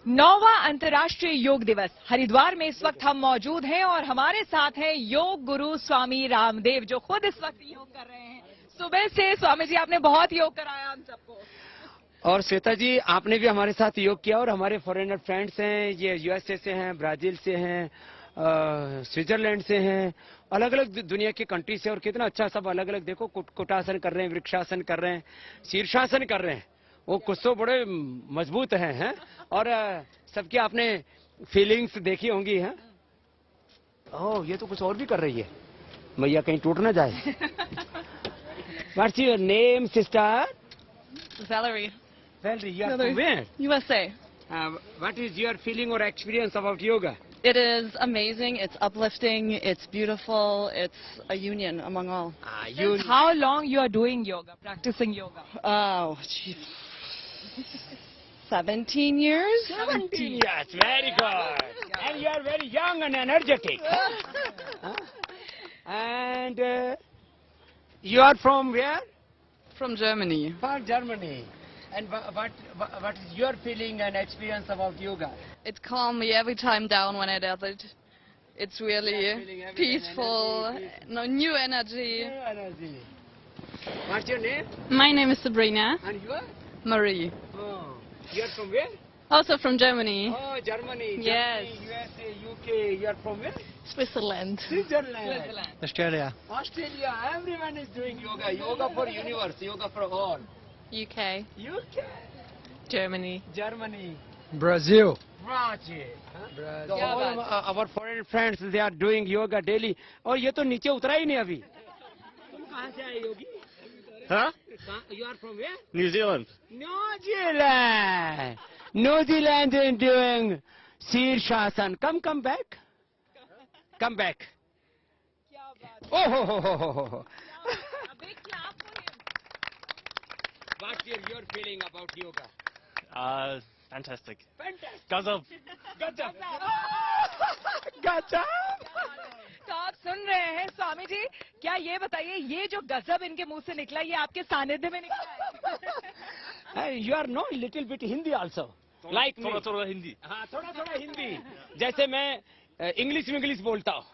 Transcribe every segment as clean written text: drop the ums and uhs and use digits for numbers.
9वां अंतर्राष्ट्रीय योग दिवस हरिद्वार में इस वक्त हम मौजूद हैं और हमारे साथ हैं योग गुरु स्वामी रामदेव, जो खुद इस वक्त योग कर रहे हैं। सुबह से स्वामी जी आपने बहुत योग कराया हम सबको। और श्वेता जी, आपने भी हमारे साथ योग किया और हमारे फॉरेनर फ्रेंड्स हैं, ये यूएसए से हैं, ब्राजील से हैं, स्विट्जरलैंड से हैं, अलग अलग दुनिया की कंट्री से। और कितना अच्छा सब अलग अलग देखो, कुटासन कर रहे हैं, वृक्षासन कर रहे हैं, शीर्षासन कर रहे हैं। वो कुछ तो बड़े मजबूत हैं और सबकी आपने फीलिंग्स देखी होंगी हैं। ओह, ये तो कुछ और भी कर रही है, मैया कहीं टूट ना जाए। What's your name, sister? Valerie. Valerie, you are from where? USA. What is your feeling or experience about yoga? It is amazing. It's uplifting. It's beautiful. It's a union among all. How long you are doing yoga, practicing yoga? Oh, geez. 17 years? 17 years, very good. And you are very young and energetic. And you are from where? From Germany. From Germany. And what is your feeling and experience about yoga? It calmed me every time down when I did it. It's really peaceful. No, new energy. What's your name? My name is Sabrina. And you are? Marie. Oh, you are from where? Also from Germany. Oh, Germany. Yes. Germany, USA, UK. You are from where? Switzerland. Switzerland. Australia. Australia. Everyone is doing yoga. Yoga for universe. Yoga for all. UK. UK. Germany. Germany. Brazil. Brazil. Brazil. So all our foreign friends, they are doing yoga daily. और ये तो नीचे उतरा ही नहीं अभी। तुम कहाँ से आए योगी? Huh? You are from where? New Zealand. New Zealand. New Zealand is doing Sirshasan. Come back. Come back. Oh ho ho ho ho ho. What's your feeling about yoga? Fantastic. Fantastic. Gazab. गजब गजब। तो आप सुन रहे हैं स्वामी जी, क्या ये बताइए, ये जो गजब इनके मुंह से निकला, ये आपके सानिध्य में निकला है? You are know little bit Hindi also. Like me. थोड़ा हिंदी. हाँ, थोड़ा हिंदी, जैसे मैं इंग्लिश बोलता हूँ।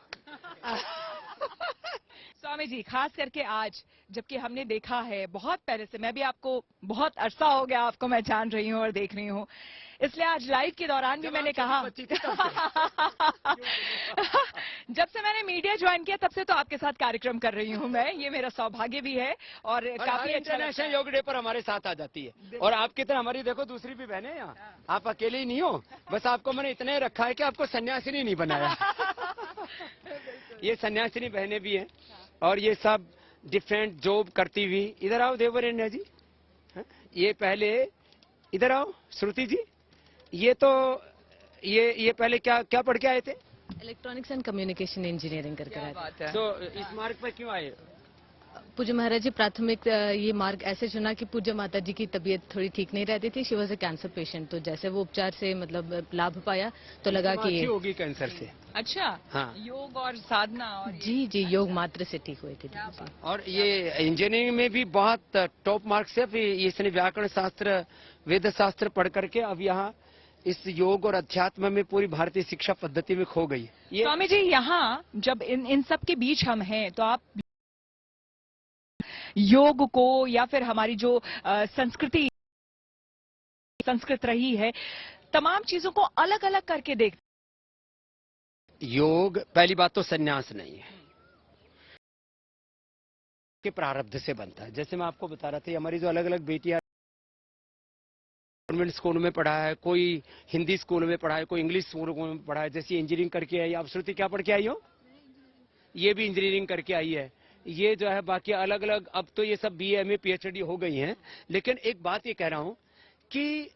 स्वामी जी, खास करके आज, जबकि हमने देखा है बहुत पहले से, मैं भी आपको बहुत अरसा हो गया आपको मैं जान रही हूँ और देख रही हूँ, इसलिए आज लाइव के दौरान भी मैंने कहा जब से मैंने मीडिया ज्वाइन किया तब से तो आपके साथ कार्यक्रम कर रही हूँ मैं, ये मेरा सौभाग्य भी है और काफी अच्छा। इंटरनेशनल योग डे पर हमारे साथ आ जाती है और आपकी तरह हमारी देखो दूसरी भी बहनें हैं यहाँ, आप अकेले ही नहीं हो, बस आपको मैंने इतना ही रखा है कि आपको सन्यासिनी नहीं बनाया। ये सन्यासिनी बहनें भी हैं और ये सब डिफरेंट जॉब करती हुई। इधर आओ देवरेण्य जी, ये पहले इधर आओ श्रुति जी, ये तो ये पहले क्या पढ़ के आए थे? इलेक्ट्रॉनिक्स एंड कम्युनिकेशन इंजीनियरिंग करके आए थे। तो इस मार्ग पर क्यों आए? पूज्य महाराज जी, प्राथमिक ये मार्ग ऐसे चुना कि पूज्य माता जी की तबीयत थोड़ी ठीक नहीं रहती थी। She was a cancer patient, तो जैसे वो उपचार से मतलब लाभ पाया तो लगा कि ये होगी कैंसर से। अच्छा, हाँ, योग और साधना और जी योग मात्र से ठीक हुए थे। और ये इंजीनियरिंग में भी बहुत टॉप मार्क्स है। इसने व्याकरण शास्त्र, वेद शास्त्र पढ़ करके अब यहाँ इस योग और अध्यात्म में पूरी भारतीय शिक्षा पद्धति में खो गई। स्वामी जी, यहाँ जब इन सब के बीच हम हैं तो आप योग को या फिर हमारी जो संस्कृत रही है, तमाम चीजों को अलग अलग करके देख। योग पहली बात तो संन्यास नहीं है, के प्रारब्ध से बनता है। जैसे मैं आपको बता रहा था, हमारी जो अलग अलग बेटियां गवर्नमेंट स्कूल में पढ़ा है, कोई हिंदी स्कूल में पढ़ा है, कोई इंग्लिश स्कूल में पढ़ा है, जैसे इंजीनियरिंग करके आई। आप श्रुति क्या पढ़ के आई हो? ये भी इंजीनियरिंग करके आई है। ये जो है बाकी अलग अलग, अब तो ये सब बीए एमए पीएचडी हो गई हैं। लेकिन एक बात ये कह रहा हूं कि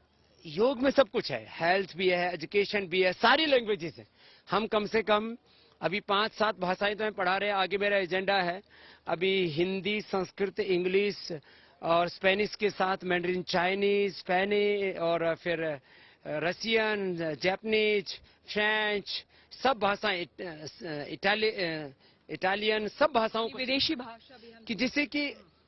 योग में सब कुछ है, हेल्थ भी है, एजुकेशन भी है, सारी लैंग्वेजेस है। हम कम से कम अभी 5-7 भाषाएं तो हम पढ़ा रहे हैं। आगे मेरा एजेंडा है अभी हिंदी, संस्कृत, इंग्लिश और स्पेनिश के साथ मैंडरिन चाइनीज, स्पेनिश और फिर रशियन, जापानीज, फ्रेंच, सब भाषाएं, इटालियन, सब भाषाओं को, विदेशी भाषा भी हम, कि जिससे कि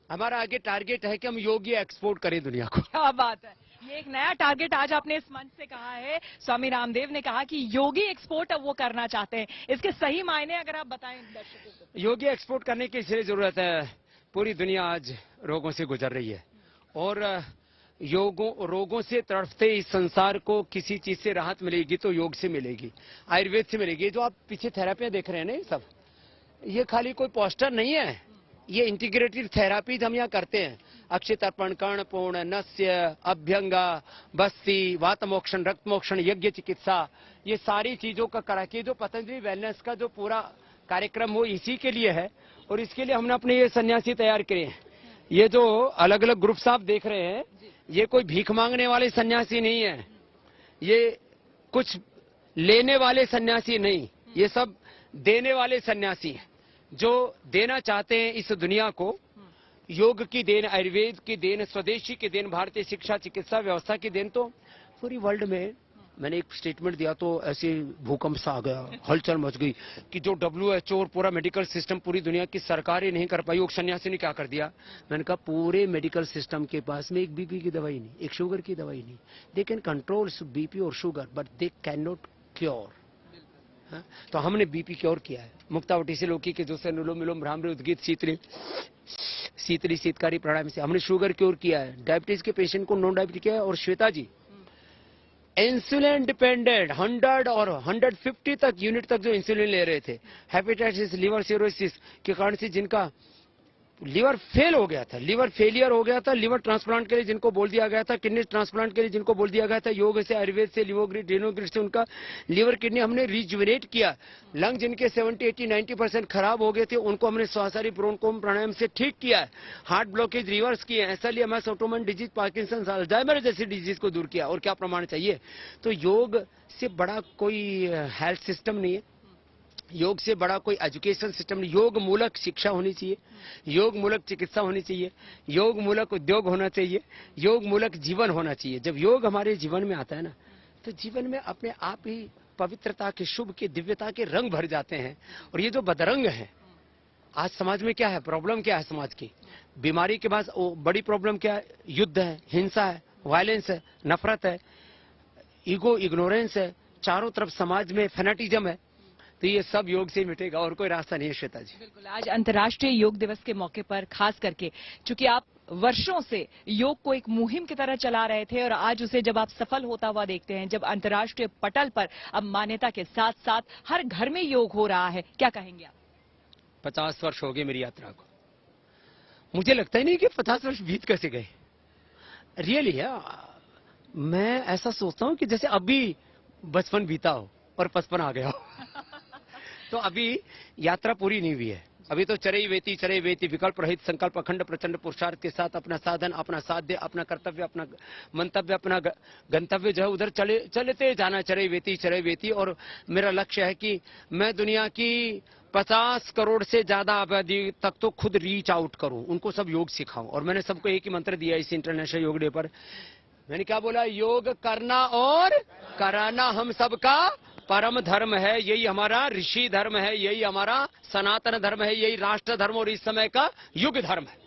हमारा आगे टारगेट है कि हम योग एक्सपोर्ट करें दुनिया को। क्या बात है। ये एक नया टारगेट आज आपने इस मंच से कहा है। स्वामी रामदेव ने कहा कि योगी एक्सपोर्ट अब वो करना चाहते हैं। इसके सही मायने अगर आप बताएं दर्शकों को। योगी एक्सपोर्ट करने की इसलिए जरूरत है, पूरी दुनिया आज रोगों से गुजर रही है और रोगों से तड़पते इस संसार को किसी चीज से राहत मिलेगी तो योग से मिलेगी, आयुर्वेद से मिलेगी। जो आप पीछे थेरापियां देख रहे हैं ना, सब ये खाली कोई पोस्टर नहीं है, ये इंटीग्रेटेड थेरापी हम यहाँ करते हैं। अक्षय तर्पण, कर्णपूर्ण, नस्य, अभ्यंगा, बस्ती, वात मोक्षण, रक्त मोक्षण, यज्ञ चिकित्सा, ये सारी चीजों का करा के जो पतंजलि वेलनेस का जो पूरा कार्यक्रम वो इसी के लिए है। और इसके लिए हमने अपने ये सन्यासी तैयार किए हैं। ये जो अलग अलग ग्रुप्स आप देख रहे हैं, ये कोई भीख मांगने वाले सन्यासी नहीं है, ये कुछ लेने वाले सन्यासी नहीं, ये सब देने वाले सन्यासी हैं जो देना चाहते हैं इस दुनिया को। योग की देन, आयुर्वेद की देन, स्वदेशी की देन, भारतीय शिक्षा चिकित्सा व्यवस्था की देन तो पूरी वर्ल्ड में। मैंने एक स्टेटमेंट दिया तो ऐसे भूकंप सा आ गया, हलचल मच गई कि जो WHO और पूरा मेडिकल सिस्टम पूरी दुनिया की सरकारें नहीं कर पाई, योग सन्यासी ने क्या कर दिया। मैंने कहा पूरे मेडिकल सिस्टम के पास में एक बीपी की दवाई नहीं, एक शुगर की दवाई नहीं। दे कैन कंट्रोल बीपी और sugar but they can not cure. तो हमने बीपी क्योर किया है मुक्तावटी से, लोकी के जो से अनुलोम विलोम भ्रामरी उद्गीत शीतली शीतकारी प्राणायाम से हमने शुगर क्योर किया है। डायबिटीज के पेशेंट को नॉन डायबिटीज किया है। और श्वेता जी इंसुलिन डिपेंडेंट 100 और 150 तक यूनिट तक जो इंसुलिन ले रहे थे, हेपेटाइटिस, लिवर सिरोसिस के कारण से जिनका लिवर फेल हो गया था, लिवर फेलियर हो गया था, लिवर ट्रांसप्लांट के लिए जिनको बोल दिया गया था, किडनी ट्रांसप्लांट के लिए जिनको बोल दिया गया था, योग से, आयुर्वेद से, लिवोग्रिड, रेनोग्रिड से उनका लिवर किडनी हमने रिजुविनेट किया। लंग जिनके 70, 80, 90% खराब हो गए थे उनको हमने श्वासारी ब्रोंकोम प्राणायाम से ठीक किया है। हार्ट ब्लॉकेज रिवर्स किए, ऐसा लिया MS, Ottoman disease, Parkinson, Alzheimer जैसी डिजीज को दूर किया। और क्या प्रमाण चाहिए। तो योग से बड़ा कोई हेल्थ सिस्टम नहीं है, योग से बड़ा कोई एजुकेशन सिस्टम नहीं। योग मूलक शिक्षा होनी चाहिए, योग मूलक चिकित्सा होनी चाहिए, योग मूलक उद्योग होना चाहिए, योग मूलक जीवन होना चाहिए। जब योग हमारे जीवन में आता है ना, तो जीवन में अपने आप ही पवित्रता के, शुभ के, दिव्यता के रंग भर जाते हैं। और ये जो बदरंग है आज समाज में, क्या है प्रॉब्लम, क्या है समाज की बीमारी के बाद बड़ी प्रॉब्लम क्या है, युद्ध है, हिंसा है, वायलेंस है, नफरत है, ईगो, इग्नोरेंस है, चारों तरफ समाज में फैनेटिज्म है। तो ये सब योग से मिटेगा और कोई रास्ता नहीं है। श्वेता जी बिल्कुल, आज अंतर्राष्ट्रीय योग दिवस के मौके पर खास करके चूंकि आप वर्षों से योग को एक मुहिम की तरह चला रहे थे और आज उसे जब आप सफल होता हुआ देखते हैं, जब अंतर्राष्ट्रीय पटल पर अब मान्यता के साथ साथ हर घर में योग हो रहा है, क्या कहेंगे आप। 50 वर्ष हो गए मेरी यात्रा को, मुझे लगता ही नहीं कि 50 वर्ष बीत कैसे गए। रियली है, मैं ऐसा सोचता हूं कि जैसे अभी बचपन बीता हो और 55 आ गया हो। तो अभी यात्रा पूरी नहीं हुई है, अभी तो चरई वेती विकल्प रहित संकल्प अखंड प्रचंड पुरुषार्थ के साथ अपना साधन, अपना साध्य, अपना कर्तव्य, अपना मंतव्य, अपना गंतव्य जो है उधर चलते जाना, चरई वेती। और मेरा लक्ष्य है कि मैं दुनिया की 50 करोड़ से ज्यादा आबादी तक तो खुद रीच आउट करूं, उनको सब योग सिखाऊं। और मैंने सबको एक ही मंत्र दिया इस इंटरनेशनल योग डे पर। मैंने क्या बोला, योग करना और कराना हम सबका परम धर्म है, यही हमारा ऋषि धर्म है, यही हमारा सनातन धर्म है, यही राष्ट्र धर्म और इस समय का युग धर्म है।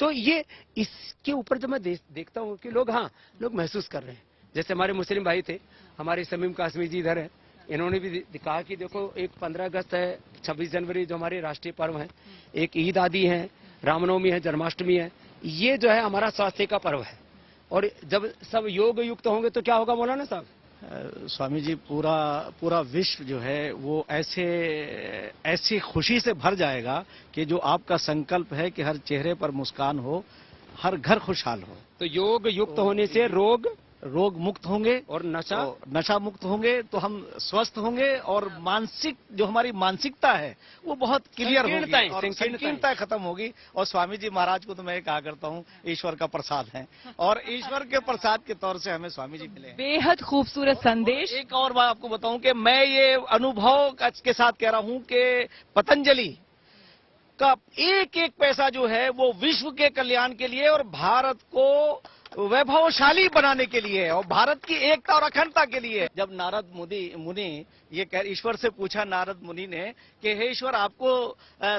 तो ये इसके ऊपर जब मैं देखता हूँ कि लोग महसूस कर रहे हैं। जैसे हमारे मुस्लिम भाई थे, हमारे शमीम कासमी जी इधर है, इन्होंने भी कहा कि देखो एक 15 अगस्त है, 26 जनवरी जो हमारे राष्ट्रीय पर्व है, एक ईद आदि है, रामनवमी है, जन्माष्टमी है, ये जो है हमारा स्वास्थ्य का पर्व है। और जब सब योग युक्त होंगे तो क्या होगा मौलाना साहब। स्वामी जी, पूरा विश्व जो है वो ऐसी खुशी से भर जाएगा कि जो आपका संकल्प है कि हर चेहरे पर मुस्कान हो, हर घर खुशहाल हो। तो योग युक्त होने से रोग मुक्त होंगे और नशा मुक्त होंगे, तो हम स्वस्थ होंगे और मानसिक जो हमारी मानसिकता है वो बहुत क्लियर होगी और संकीर्णता खत्म होगी। और स्वामी जी महाराज को तो मैं कहा करता हूँ ईश्वर का प्रसाद है, और ईश्वर के प्रसाद के तौर से हमें स्वामी जी मिले। बेहद खूबसूरत संदेश। एक और बात आपको बताऊं कि मैं ये अनुभव के साथ कह रहा हूं कि पतंजलि का एक एक पैसा जो है वो विश्व के कल्याण के लिए और भारत को वैभवशाली बनाने के लिए है और भारत की एकता और अखंडता के लिए। जब नारद मुनि ये ईश्वर से पूछा नारद मुनि ने कि हे ईश्वर आपको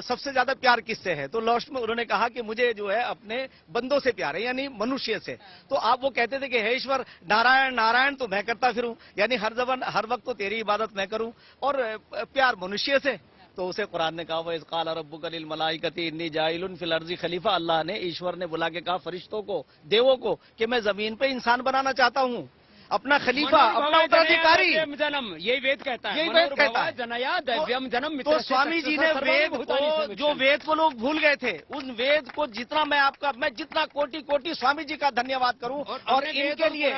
सबसे ज्यादा प्यार किससे है, तो लास्ट में उन्होंने कहा कि मुझे जो है अपने बंदों से प्यार है, यानी मनुष्य से। तो आप वो कहते थे कि हे ईश्वर नारायण नारायण तो मैं करता फिरूं, यानी हर वक्त तो तेरी इबादत मैं करूं, और प्यार मनुष्य से। तो उसे कुरान ने कहा वह काल रब्बुका लिल मलाइकती इन्नी जाइलुन फिल अर्ज़ि खलीफा, अल्लाह ने ईश्वर ने बुला के कहा फरिश्तों को, देवों को, कि मैं जमीन पे इंसान बनाना चाहता हूं, अपना खलीफा, अपना उत्तराधिकारी। जन्म यही वेद कहता है, यही वेद कहता है। जनया दैव्यम जन्म। तो स्वामी जी ने वेद को, जो वेद को लोग भूल गए थे, उन वेद को जितना मैं जितना कोटि कोटि स्वामी जी का धन्यवाद करूं, और इनके लिए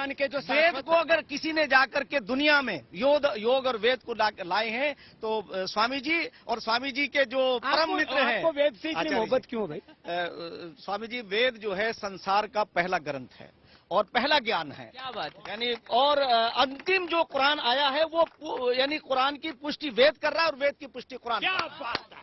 वेद को अगर किसी ने जाकर के दुनिया में योग और वेद को लाए हैं तो स्वामी जी, और स्वामी जी के जो परम मित्र हैं। आपको वेद से इतनी मोहब्बत क्यों भाई? स्वामी जी, वेद जो है संसार का पहला ग्रंथ है और पहला ज्ञान है। क्या बात है? यानी और अंतिम जो कुरान आया है वो यानी कुरान की पुष्टि वेद कर रहा है और वेद की पुष्टि कुरान। क्या बात है?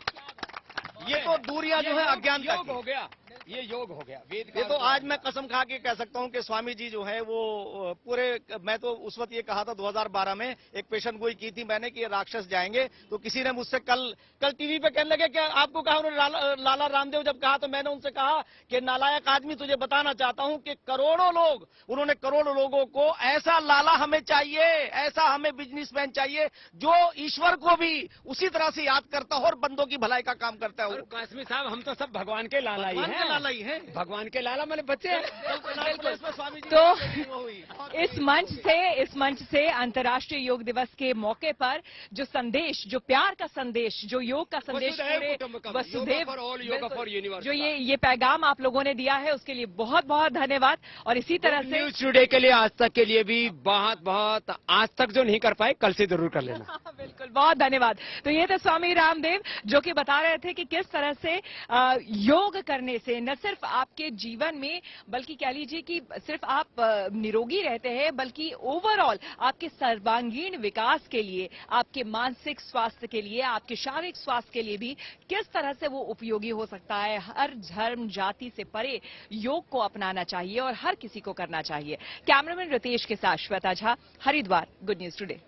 ये तो दूरियां जो है अज्ञानता योग की। हो गया, ये योग हो गया वेद का। ये तो आज मैं कसम खा के कह सकता हूं कि स्वामी जी जो है वो पूरे, मैं तो उस वक्त ये कहा था 2012 में एक पेशन गोई की थी मैंने कि ये राक्षस जाएंगे, तो किसी ने मुझसे कल टीवी पे कहने लगे क्या आपको कहा उन्होंने, लाला रामदेव जब कहा तो मैंने उनसे कहा कि नालायक आदमी तुझे बताना चाहता हूं कि करोड़ों लोग, उन्होंने करोड़ों लोगों को ऐसा लाला हमें चाहिए, ऐसा हमें बिजनेसमैन चाहिए जो ईश्वर को भी उसी तरह से याद करता हो और बंदों की भलाई का काम करता है। और कासमी साहब हम तो सब भगवान के लाला ही हैं। लाला ही है, भगवान के लाला मैंने बच्चे हैं। तो इस मंच से अंतर्राष्ट्रीय योग दिवस के मौके पर जो संदेश, जो प्यार का संदेश, जो योग का संदेश, वसुधैव जो ये पैगाम आप लोगों ने दिया है उसके लिए बहुत बहुत धन्यवाद। और इसी तरह से न्यूज़ टुडे के लिए, आज तक के लिए भी बहुत बहुत, आज तक जो नहीं कर पाए कल से जरूर कर लेना। बिल्कुल, बहुत धन्यवाद। तो ये थे स्वामी रामदेव जो कि बता रहे थे कि किस तरह से योग करने से न सिर्फ आपके जीवन में, बल्कि कह लीजिए कि सिर्फ आप निरोगी रहते हैं, बल्कि ओवरऑल आपके सर्वांगीण विकास के लिए, आपके मानसिक स्वास्थ्य के लिए, आपके शारीरिक स्वास्थ्य के लिए भी किस तरह से वो उपयोगी हो सकता है। हर धर्म जाति से परे योग को अपनाना चाहिए और हर किसी को करना चाहिए। कैमरामैन रितेश के साथ Shweta Jha, Haridwar, good news today.